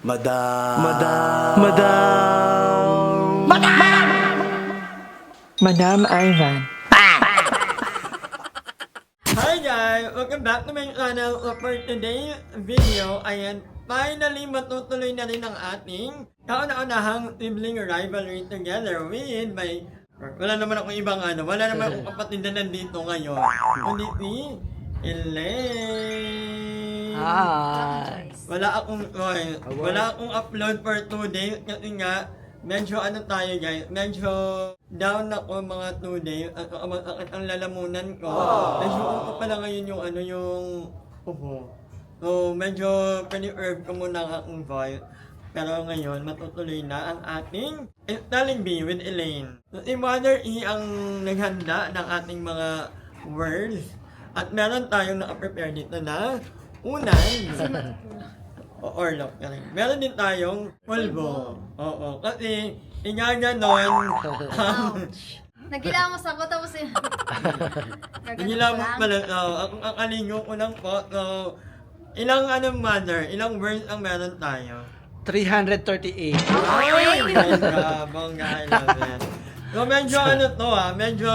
Madam. Madam Ivan. Hi guys! Welcome back to my channel. So for today's video, ayan, finally matutuloy na rin ang ating kauna-unahang sibling rivalry together with my... Wala naman akong ibang wala naman akong kapatid na nandito ngayon. Kundi si Elaine. Hi. Wala akong upload for 2 days kasi nga medyo tayo guys, medyo down ako mga 2 days at ang lalamunan ko. Medyo ko pala ngayon yung uho. So medyo pani-herb ko muna ang aking voice. Pero ngayon matutuloy na ang ating Spelling Bee with Elaine. So si Mother E ang naghanda ng ating mga words. At meron tayong naka-prepare dito na unay. Orlok ka rin. Meron din tayong pulbo. Oo. Kasi, igaganon. Nagilamos ako tapos yun. Nagilamos pala. Ang aligo ko lang po. So, ilang mother? Ilang words ang meron tayo? 338. Ay! Bongga, I love it. So, medyo medyo...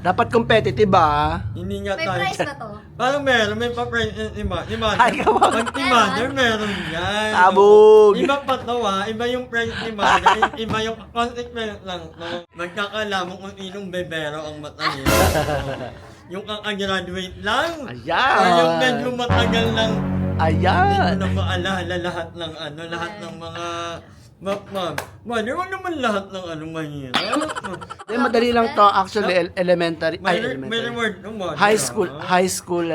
Dapat competitive ba? Hindi nga May tayo. price ba to? Parang may pa-price si mother. Ay, kawawa. Pag si mother, meron yan. Tabog. Iba pa to iba yung price ni mother, iba yung consequence lang to. Magkakalamang kung sinong bebero ang mata niya. Yung kakagraduate lang. Ayan. O yung medyo matagal lang. Hindi Ayan. mo na maalala lahat ng lahat ng mga Mother, wag naman lahat ng mahirap. Madali lang to actually elementary. May Elementary. reward ng mother. High school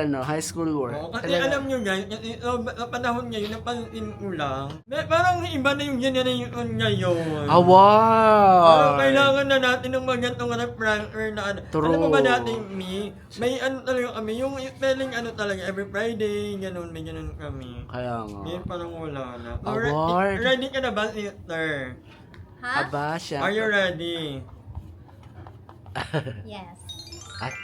word. Kasi alam nyo guys, kasi sa panahon ngayon, napansin ko lang, parang iba na yung generation ngayon. Wow. Kailangan na natin ng magandang referencer na True. Alam mo ba natin, may talaga kami, yung spelling talaga, every Friday, may ganun kami. Kaya nga. Ngayon parang wala na. Award. Ready ka na ba, sister? Ha? Aba, siya. Are you ready? Yes.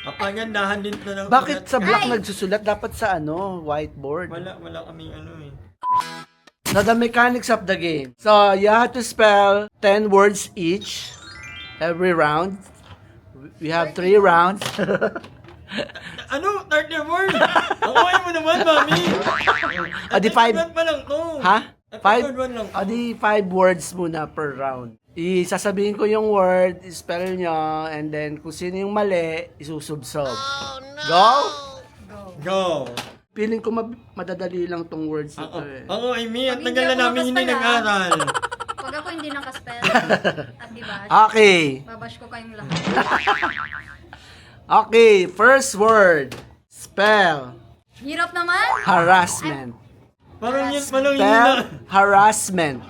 Kapagandahan din to ng Bakit sa black Ay! nagsusulat? Dapat sa whiteboard. Wala kaming So the mechanics of the game. So you have to spell 10 words each every round. We have 3 rounds. 30 words? Ang kaya mo naman, mami! Di 5. Episode 1 pa lang to. Ha? Episode 5? 1 lang to. Di 5 words muna per round. Isasabihin ko yung word, spell nyo, and then kung sino yung mali, isusubsob. Go? Go! Feeling ko madadali lang tong words na to eh. Ako, Amy, at Pag tagal hindi na ako namin hindi nakaspell, nag-aral. Pag ako hindi nakaspell, at diba, Okay. babash ko kayong lahat. Okay, first word. Spell. Hirap naman? Harassment. Parang yun, parang yun Spell na. harassment.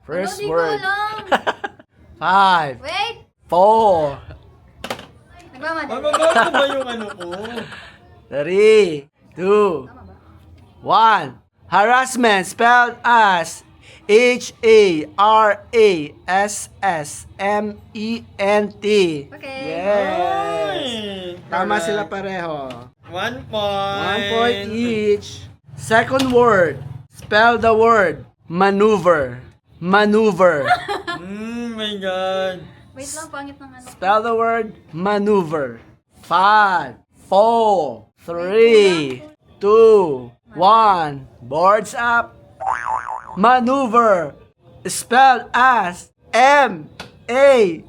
First Ano, di ko word. alam. 5, Wait! 4, Nagmamadali. Mababasa ba yung ko? 3, 2, Tama ba? 1. Harassment spelled as Harassment. Okay. Yes. Ay! Tama Correct. sila pareho. 1 point. 1 point each. Second word. Spell the word maneuver. Maneuver. My God. Wait lang, pangit ng Spell the word maneuver. 5, 4, 3, 2, 1. Boards up. Maneuver. Spelled as MANOUVER.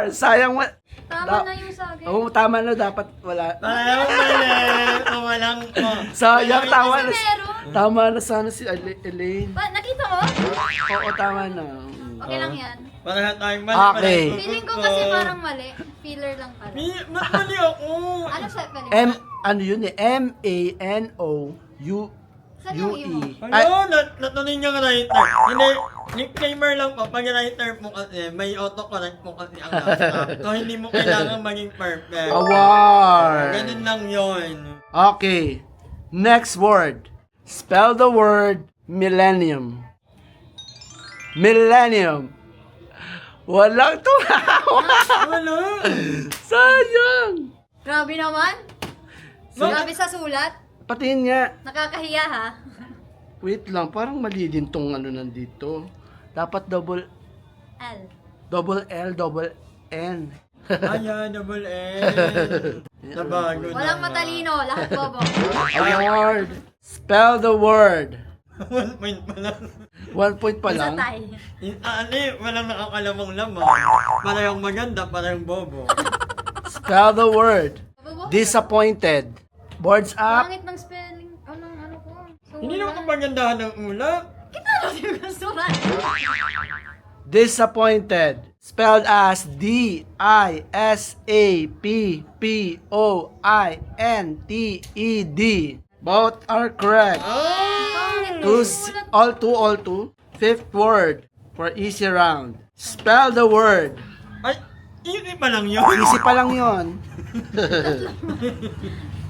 Sayang Tama na yung sa akin. Oo, tama na. Dapat wala. Ayaw mali. Walang ko. Sayang, tama na. Meron. Tama na sana si Elaine. Nakita mo? Oo, tama na. Okay lang yan. Para tayong mali. Okay. Feeling ko kasi parang mali. Feeler lang pala. Mali ako. Ano sa pwede? Ano yun eh? MANOUUE. Saan yung imo? Ay, Natuloy niyang writer. Hindi, disclaimer lang po, pag writer mo kasi, may autocorrect mo kasi ang laptop. So, hindi mo kailangan maging perfect. award. Ganun lang yun. Okay. Next word. Spell the word millennium. Millennium. Walang tumawa. Wala. Sayang. Grabe naman. Grabe sa sulat. Patingin nga. Nakakahiya ha. Wait lang, parang mali din tong ano nandito. Dapat double L. L, double N. Ayan, double N. Nabago Walang naman. matalino, lahat bobo. Award. Spell the word. 1 point pa lang. 1 point pa Isa lang. tayo. Walang nakakalamang laman. Parehong maganda, parehong bobo. Spell the word. Bobo. Disappointed. Boards up. Pangit ng spelling. Ano ko? So, Hindi naman kapagandahan ng ulap. Kita lang yung gusturan. Disappointed. Spelled as Disappointed. Both are correct. Pangit. All two. Fifth word for easy round. Spell the word. Ay, easy pa lang yun. Easy pa lang yon.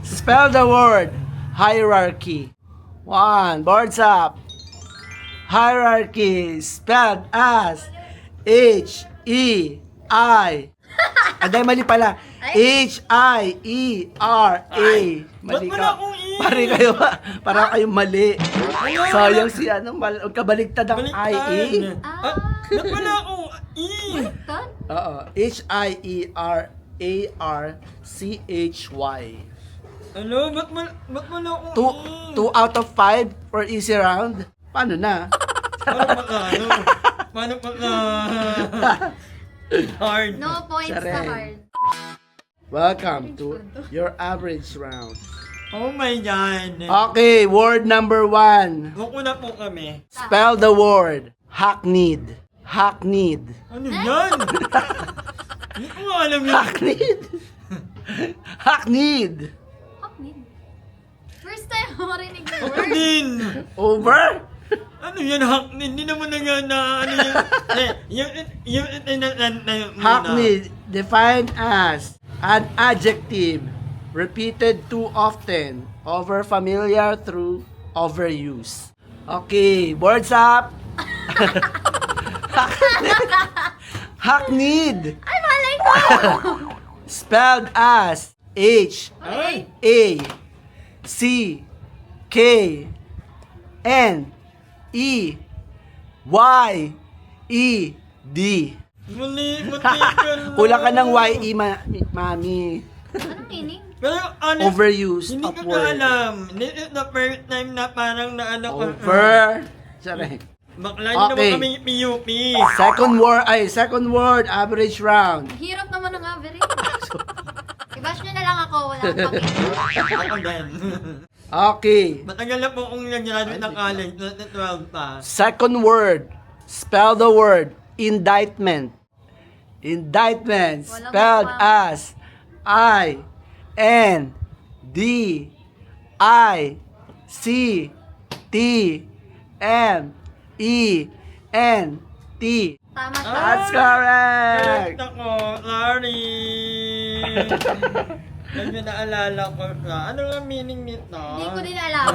Spell the word. Hierarchy. 1. Boards up. Hierarchy spelled as H-E-I. Aday, mali pala. H-I-E-R-A. Mali ba't wala ka. akong E? Para kayong mali. Sayang si ano, kabaligtad ang Baliktad. I-E. Ba't wala akong E? Tan? Oo. H-I-E-R-A-R-C-H-Y. Ano? Ba't wala akong E? 2 out of 5 for easy round. Paano na? Paano pagka hard? No points Siya sa rin. hard. Welcome to your average round. Oh my God. Okay, word number 1. Buko na po kami. Spell the word. Hackneyed. Hackneyed. Ano yan? Hindi ko nga alam yun. Hackneyed. Hackneyed. Haknin. First time ako marinig ng word. Haknin! Over? Ano yan, haknin? Hindi naman na nga na ano yun. Yung Hackneyed, defined as an adjective repeated too often, over familiar through overuse. Okay, words up. Hackneyed, Ay, malay ko! spelled as Ay! Hackneyed. Muli ka na. Kulang ka ng YE, mami. Anong meaning? Pero ano, Overuse hindi of ko word. alam. This is the first time na parang naano ko. Over. Sorry. Bakla nyo Okay. naman kami PUP. Second word, average round. Hirap naman ng average. I-bash nyo na lang ako, wala akong pake. Ako din. Okay. Matagal na po akong nag-graduate ng college, 12 pa. Second word, spell the word indictment. Indictment, Walang spelled mukha. as I-N-D-I-C-T-M-E-N-T. Tama siya. That's correct. Correct ako, sorry. Medyo naalala ko siya. Ano nga meaning nito? Hindi ko din alam.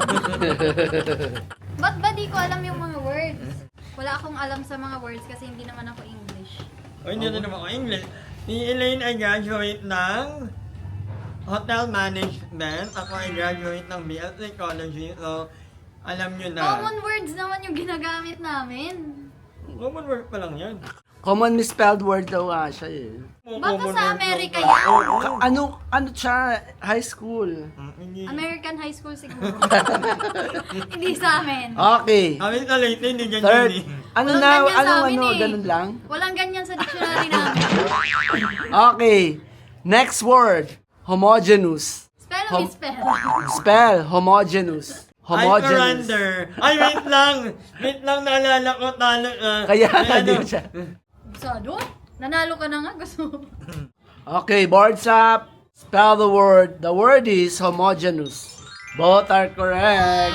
Ba't ba di ko alam yung mga words? Wala akong alam sa mga words kasi hindi naman ako English. O hindi na naman ako English. Si Elaine ay graduate ng Hotel Management. Ako ay graduate ng BS Psychology. So, alam nyo na. Common words naman yung ginagamit namin. Common word pa lang yan. Common misspelled word daw siya eh. Baka Common sa word Amerika lang. yan? Oo. Ano siya? High school. Hindi. American high school siguro. Hindi sa amin. Okay. Kami sa Leyte, hindi ganyan Third. eh. Ano Walang na? ganyan sa amin eh. Ganun lang? Walang ganyan sa dictionary namin. Okay. Next word. Homogeneous. Spell o misspell? Spell. Homogeneous. Ay, Homogeneous. surrender. Ay, wait lang. Wait lang, naalala ko, talo. Kaya may nga ano, din siya. Sado? Nanalo ka na nga. Gusto mo. Okay, boards up. Spell the word. The word is homogeneous. Both are correct.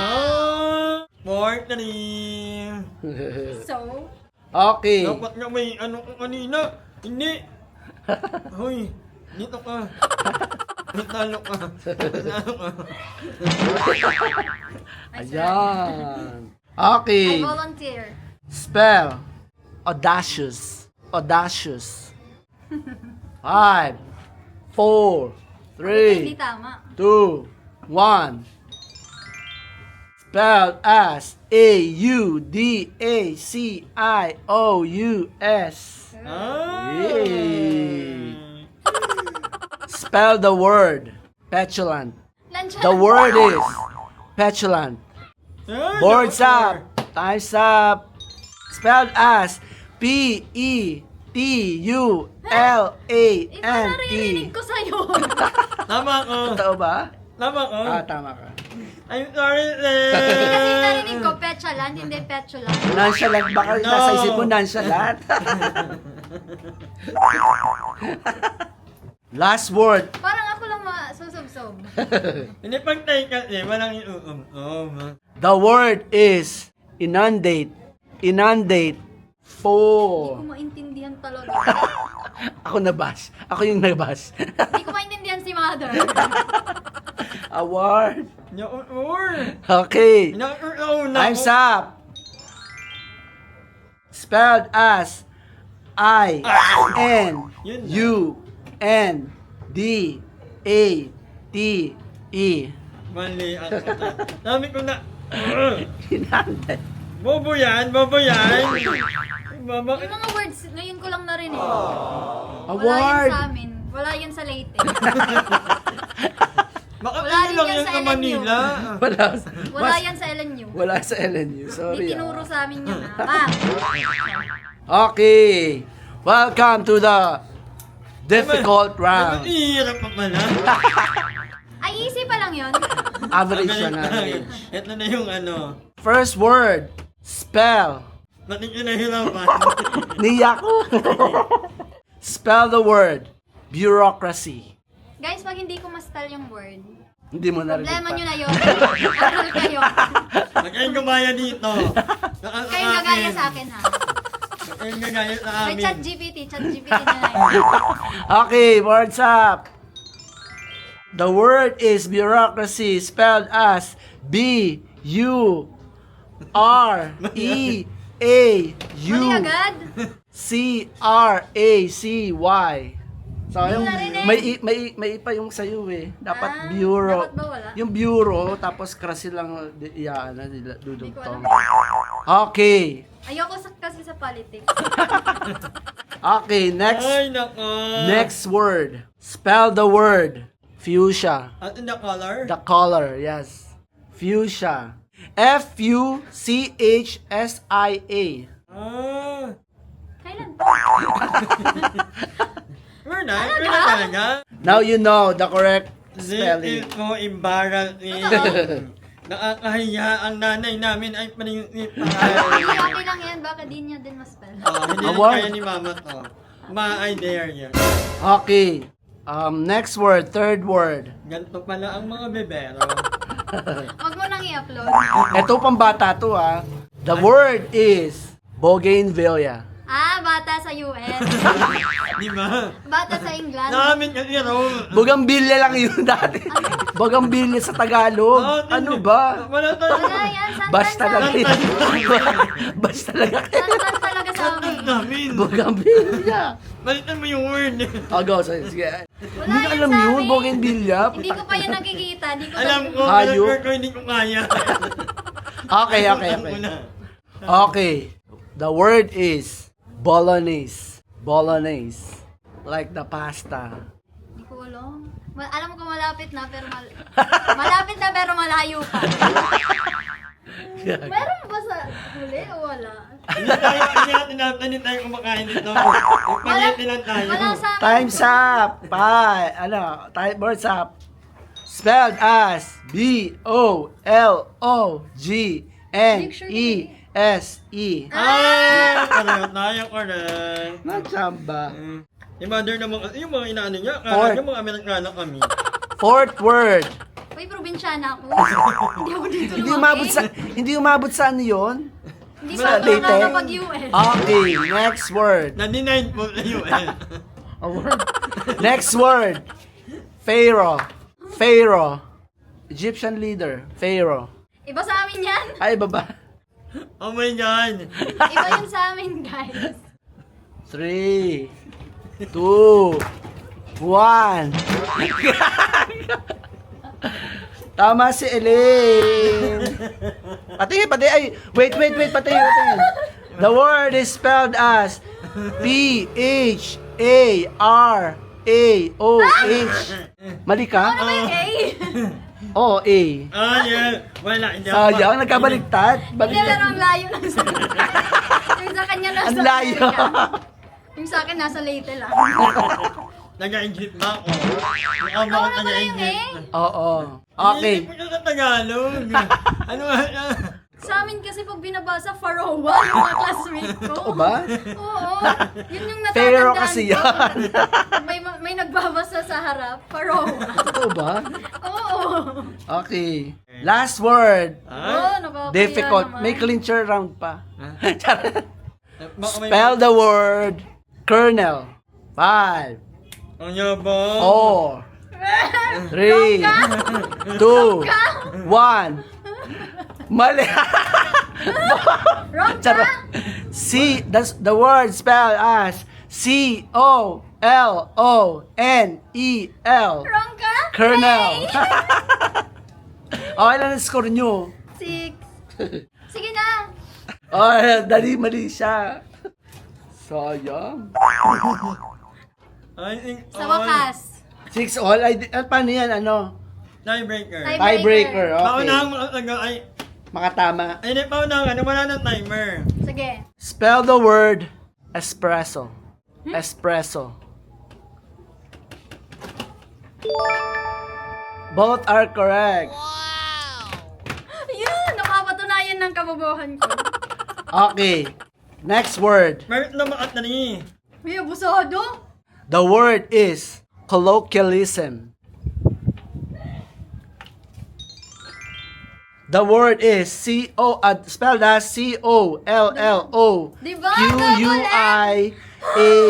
4-3. So, Okay. Dapat nga may ano ko kanina. Hindi. Hoy, dito ka. Natalo ka. Natalo ka. Ayan. I Okay. volunteer. Spell. Audacious. Audacious. 5, 4, Hindi 3, tama. 2, 1. spelled as A-U-D-A-C-I-O-U-S. Yay. Spell the word petulant. Nandiyan. The word is petulant. Boards up. Time's up. Spelled as P-E-T-U-L-A-N-T. naririnig ko sa'yo. Tama ko. Totoo ba? Tama ko. Tama ka. I'm sorry, Hindi kasi narinig ko, petulant, hindi petulant. Nonchalant ba ka? No. Nasa isip mo nonchalant. Last word. Parang ako lang masusubsob. Hindi pag-tay kasi, walang iuum. The word is inundate. Inundate. Hindi Four. ko maintindihan talaga. Ako nabas. Ako yung nabas. Hindi ko maintindihan si mother. Award. Nauur. Okay. Nauur. Time's up. Spelled as I-N-U-N-D-A-T-E. Mali ako. Sabi ko na, Inundate. bobo yan, bobo yan. Mama, Yung mga words, ngayon ko lang narinig. Wala Award. yan sa amin. Wala yan sa Leyte. baka Wala ano rin lang yan yan sa sa LNU. Manila. Wala. Wala yan sa LNU. Wala sa LNU. Sorry. Hindi tinuro sa amin yun. Ma'am. Okay. Welcome to the difficult round. Mahirap pa pala. Ay, easy pa lang yun. Average siya na. Average. Ito na yung ano. First word. Spell. Ba't yung nahirapan? Niyak ko. Spell the word. Bureaucracy. Guys, pag hindi ko ma-spell yung word, Hindi mo narinig problema pa. nyo na yun. Aral kayo. Huwag kayong gumaya dito. Kayo nagaya sa akin ha. Huwag kayong gagaya sa May amin. chat GPT na lang yun. Okay, words up. The word is bureaucracy spelled as B-U-R-E-A-U Mali agad. C-R-A-C-Y. So, Hindi yung, ko narinig. may ipa yung sa'yo eh. Dapat Ah, bureau. dapat ba wala? Yung bureau, tapos krasi lang iyaan na Hindi ko dudugtong. alam. Okay. Ayoko kasi sa politics. Okay, next. Ay, nako. Next word. Spell the word. Fuchsia. At in the color? The color, yes. Fuchsia. F-U-C-H-S-I-A. Ah. Kailan? We're not talaga. Now you know the correct This spelling. is so embarrassing. Nakakahiya ang nanay namin ay paningipay. Hindi, okay lang yan. Baka di niya din ma-spell. Hindi rin Award. kaya ni mama to. Ma, I dare you. Okay. Next word, third word. Ganito pala ang mga bebero. Huwag mo nang i-upload. Ito pang bata to ah. The word is Bougainvillea. Ah, bata sa US. Di ba? Bata sa England. Namin kasi raw. Bougainvillea lang yun dati. Bougainvillea sa Tagalog. Ano ba? Wala tayo. Wala yan. Santan Basta sa talaga amin. yun. Basta talaga. Santan talaga sa amin. Namin. Bougainvillea. Balitan mo yung word. Oh, go. Sige. Wala Hindi ka yan alam sa yun, amin. Bougainvillea. Hindi ko pa yan nakikita. Hindi ko Alam ko, Hayop. alam ko, hindi ko kaya. Okay. Alam ko na. Okay. The word is Bolognese. Bolognese. Like the pasta. Hindi ko alam. Alam ko malapit na pero malapit na pero malayo pa. Meron ba sa huli o wala? Hindi tayo kumakain dito. Ipagiti lang tayo. Wala sa amin. Time's up. Bye. Words up. Spelled as B-O-L-O-G-N-E-S-E. Ay! Pareho tayo ko rin. Nagsamba. Yung mother naman kasi, yung mga inaano niya, Fourth. kala niya mga Amerikano kami. Fourth word. Uy, probinsyana ako. Hindi ako dito Hindi umabot sa ano yun? Hindi sa pa ako Leyte? nakakapag-US. Okay, next word. Na-denied po sa UN. A word. Next word. Pharaoh. Pharaoh. Egyptian leader. Pharaoh. Iba sa amin yan. Ay, baba. Oh my God! Iba yun sa amin, guys. 3, 2, 1. Tama si Elaine. Patingin. Ay, wait. Patingin. The word is spelled as P-H-A-R-A-O-H. Mali ka? Ano ba yung A? Oo, A. Ah, yan. Wala, hindi ako. Sayang, nagkabaliktad. Hindi, Baliktad. pero ang layo ng sa yung sa kanya nasa Ang layo. Amerika. Yung sa akin nasa Leyte lang. Nag-enjit ba ako? Ako Mukha ba ako na pala yung nag-enjit? A. Oo. Okay. Hindi ko sa Tagalog. Ano nga? Sa amin kasi pag binabasa, Farowa, yung mga classmate ko. Totoo ba? Oo. Yun yung Pero natatandaan kasi ko. yan. May nagbabasa sa harap, Farowa. Totoo ba? Oo. Okay. Last word. Oo, nakakaya Difficult. naman. May clincher round pa. Baka may- Spell the word kernel. 5, Ang yabang. 4, 3, 2, 1. Mali. Wrong ka? Charot. The word spelled as C-O-L-O-N-E-L. Wrong ka? Kernel. Hey! Okay lang ang score nyo. 6. Sige na. Oh, mali siya. Sayang. I think Sa wakas. 6 all. Paano yan? Ano? Tiebreaker. Tiebreaker. Okay. Paunahan mo talaga ay... Makatama. Ay, hindi paunahan. Ano, wala ng timer. Sige. Spell the word espresso. Espresso. Both are correct. Yun, nakapatunayan ng kabobohan ko. Okay. Next word. Meron na makatali. May abusado. The word is colloquialism. The word is spelled as Diba?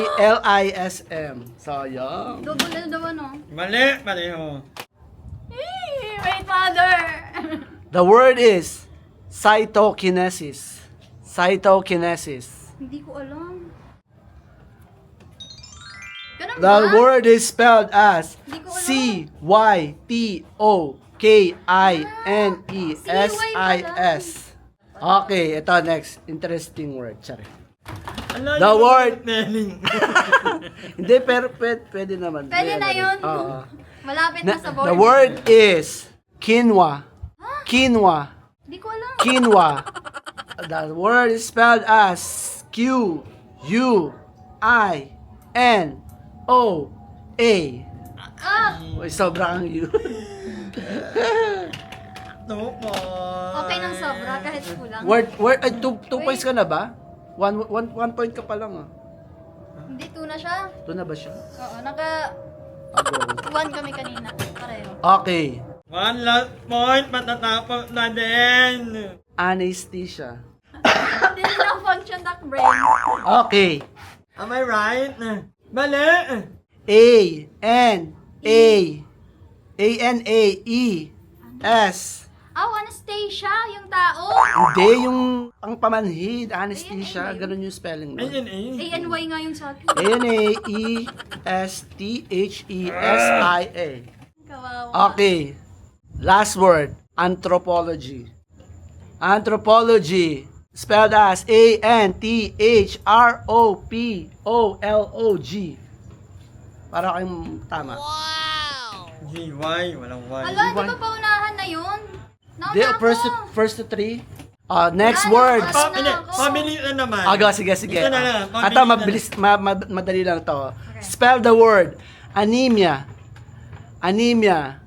C-O-L-L-O-Q-U-I-A-L-I-S-M. Sayang. Double L daw ano. Mali, pareho. Wait, father. The word is cytokinesis. Cytokinesis. Hindi ko alam. Ganun The ba? word is spelled as Hindi ko alam. C-Y-T-O-K-I-N-E-S-I-S. Okay, ito next. Interesting word. Sorry. Ala, The yung word- spelling. Hindi, pero pwede naman. Pwede na yun. Oo. Malapit na sa board. The word is quinoa. Quinoa. Hindi ko alam. Quinoa. The word is spelled as Q-U-I-N-O-A. Ah, Uy, sobrang U. Ito po. okay nang sobra kahit kulang. Word, ay, two points ka na ba? One point ka pa lang ah. Hindi, 2 na siya. Ito na ba siya? Oo, naka Ako. 1 kami kanina. Pareho. Okay. One last point, matatapos na din. Anesthesia. Hindi na function ng brain. Okay. Am I right? Mali. A-N-A-E-S. Anastasia, yung tao. Hindi, yung ang pamanhid, anesthesia, ganun yung spelling mo. Ayun A-N-Y nga yung sa akin. A-N-A-E-S-T-H-E-S-I-A. Kawawa. Okay. Last word, anthropology. Anthropology, spelled as A-N-T-H-R-O-P-O-L-O-G. Para kayong tama. G-Y, walang Y. Hala, di ba paunahan na yun? Nauna Di, ako. first to three. Next Wala na, words. wala. Hindi, ako. pabili na naman. Sige. Ito na lang, pabili Ito, na mabilis, madali lang to. Spell the word. Anemia. Anemia.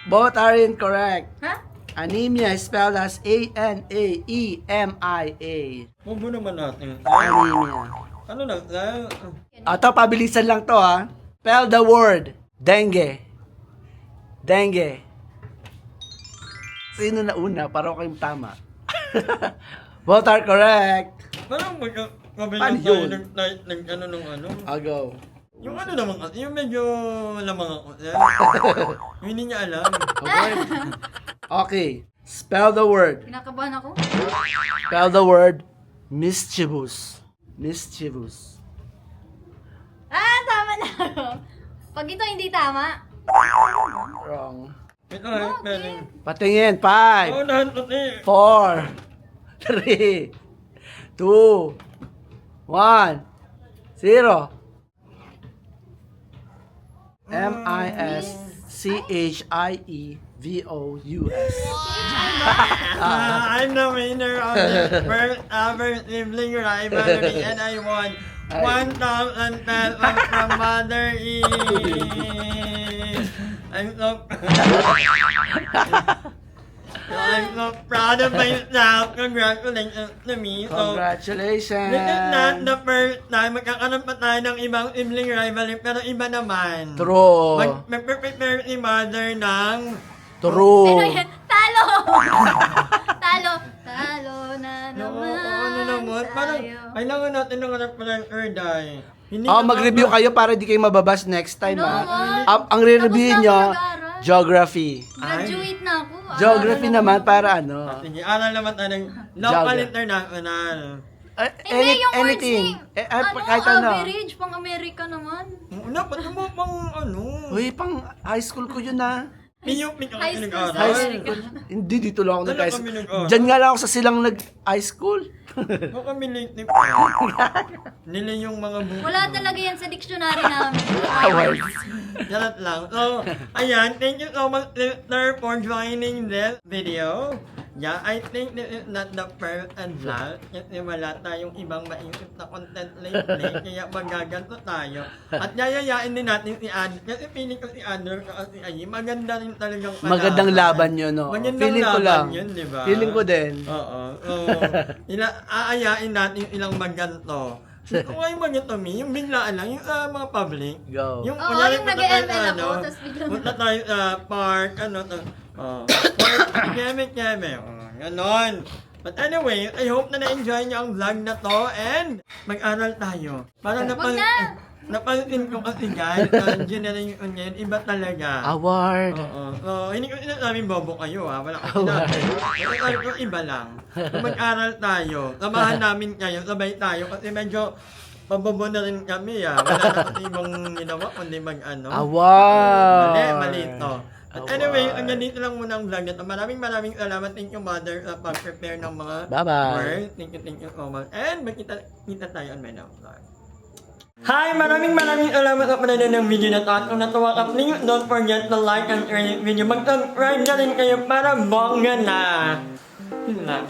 Both are incorrect. Ha? Anemia is spelled as A-N-A-E-M-I-A. Huwag mo naman natin. Anemia. Ano na? Ito, pabilisan lang to ha. Spell the word. Dengue. Dengue. Sino na una? Para kayong tama. Both are correct. Parang Paano magkabilang tayo yun? ano. I'll go. Yung ano naman, yung medyo lamang ako. Yung hindi niya alam. Okay. Spell the word. Kinakabahan ako. Spell the word mischievous. Mischievous. Ah, tama na. Pag ito hindi tama, Wrong. Ito na yung spelling. Patingin. 5, Oo, nahan puti. 4, 3, 2, 1, 0. MISCHIEVOUS. I'm the winner of the first ever sibling rivalry and I won 1,000 pesos from Mother E. I'm so proud of myself. Congratulations to me. So, Congratulations. this is not the first time magkakaroon pa tayo ng ibang sibling rivalry pero iba naman. True. Mag-prepare si Mother ng True. Ano yan? Talo! Talo na naman ano naman? Parang, tayo. kailangan natin ng reference dahil. Hindi Oh, na- mag-review kayo para di kayo mababas next time, Ano, ha? what? Ang re-review Tapos na nyo, ako nag-aaral. geography. Graduate na ako. Geography naman para ano? Sige, aral naman tayo ng local Geography. international. Hindi, yung anything. words Kahit ano. average, pang Amerika naman. Una, ba't mo pang ano? Uy, pang high school ko yun, ha? PUP ka High kasi school nag-aral. sa High Amerika. school. Hindi, dito lang ako Saan nag-high kami school. nag-aral? Diyan nga lang ako sa silang nag-high school. Baka kami late na nila yung mga buko. Wala talaga yan sa dictionary namin. Charot lang. So, ayan, thank you so much, listener, for joining this video. Yeah, I think this is not the first and last kasi wala tayong ibang maisip na content lately kaya magaganto tayo. At yayayain din natin si Ad kasi feeling ko si Adler at si Ayi maganda rin talagang Magandang laban yun, no? Magandang Feeling ko laban lang. yun, di ba? Feeling ko din. Oo. So, aayain natin ilang maganto. So, kung kayo maganto, yung biglaan lang, yung mga public. Go. Yung, Oo, kunyari, yung punta nag-ML tayo sa ako, tas biglang- punta tayo sa park, park, keme, ganon. But anyway, I hope na na-enjoy niyo ang vlog na to and mag-aral tayo. Para Wag na! napansin ko kasi guys, generation ngayon, iba talaga. Award. Oo. So, hindi ko sinasabing bobo kayo ha. Wala ko sinabi. Pero iba lang. Kung mag-aral tayo, samahan namin kayo, sabay tayo kasi medyo pabobo na rin kami ha. Wala na kasi ibang ginawa kundi mag-ano. Award. Mali to. At anyway, hanggang dito lang muna ang vlog nito. Maraming salamat. Thank you, Mother, sa pag-prepare ng mga Bye-bye. words. Thank you so much. And magkita tayo on my next vlog. Hi! Maraming salamat sa panonood ng video na to. At kung natuwa ka, please don't forget to like and share this video. Mag-subscribe na rin kayo para bongga na. Yun lang.